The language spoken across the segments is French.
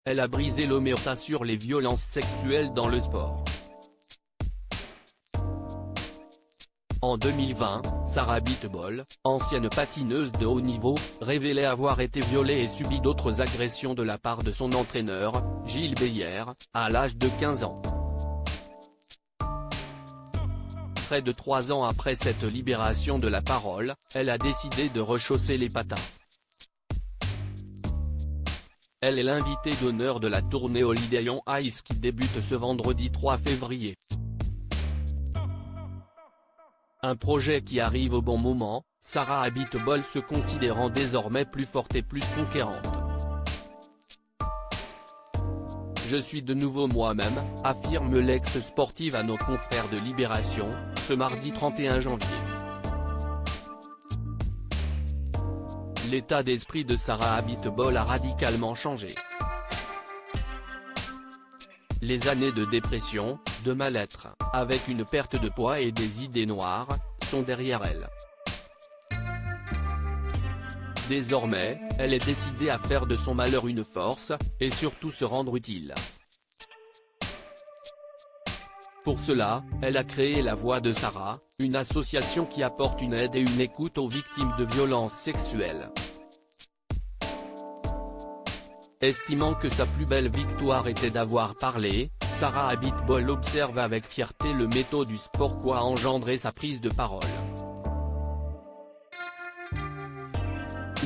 elle a brisé l'omerta sur les violences sexuelles dans le sport. En 2020, Sarah Abitbol, ancienne patineuse de haut niveau, révélait avoir été violée et subi d'autres agressions de la part de son entraîneur, Gilles Beyer, à l'âge de 15 ans. Près de 3 ans après cette libération de la parole, elle a décidé de rechausser les patins. Elle est l'invitée d'honneur de la tournée Holiday on Ice qui débute ce vendredi 3 février. Un projet qui arrive au bon moment, Sarah Abitbol se considérant désormais plus forte et plus conquérante. Je suis de nouveau moi-même, affirme l'ex-sportive à nos confrères de Libération, ce mardi 31 janvier. L'état d'esprit de Sarah Abitbol a radicalement changé. Les années de dépression, de mal-être, avec une perte de poids et des idées noires, sont derrière elle. Désormais, elle est décidée à faire de son malheur une force, et surtout se rendre utile. Pour cela, elle a créé La Voix de Sarah, une association qui apporte une aide et une écoute aux victimes de violences sexuelles. Estimant que sa plus belle victoire était d'avoir parlé, Sarah Abitbol observe avec fierté le métaux du sport qu'a engendré sa prise de parole.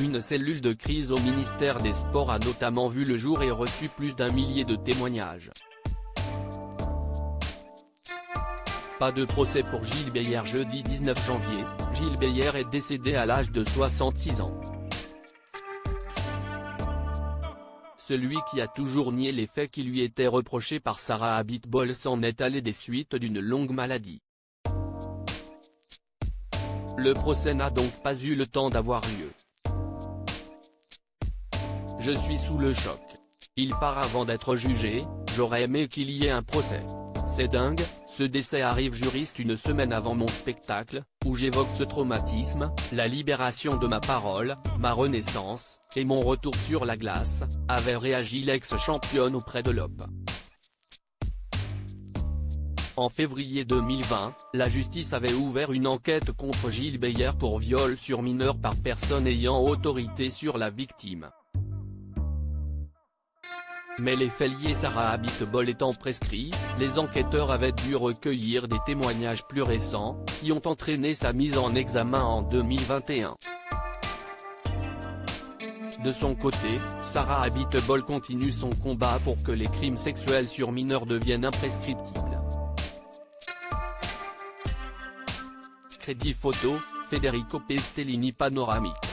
Une cellule de crise au ministère des Sports a notamment vu le jour et reçu plus d'1 millier de témoignages. Pas de procès pour Gilles Beyer. Jeudi 19 janvier, Gilles Beyer est décédé à l'âge de 66 ans. Celui qui a toujours nié les faits qui lui étaient reprochés par Sarah Abitbol s'en est allé des suites d'une longue maladie. Le procès n'a donc pas eu le temps d'avoir lieu. Je suis sous le choc. Il part avant d'être jugé, j'aurais aimé qu'il y ait un procès. C'est dingue, ce décès arrive juriste une semaine avant mon spectacle, où j'évoque ce traumatisme, la libération de ma parole, ma renaissance, et mon retour sur la glace, avait réagi l'ex-championne auprès de l'OP. En février 2020, la justice avait ouvert une enquête contre Gilles Beyer pour viol sur mineur par personne ayant autorité sur la victime. Mais les faits liés Sarah Abitbol étant prescrits, les enquêteurs avaient dû recueillir des témoignages plus récents, qui ont entraîné sa mise en examen en 2021. De son côté, Sarah Abitbol continue son combat pour que les crimes sexuels sur mineurs deviennent imprescriptibles. Crédit photo, Federico Pestellini Panoramique.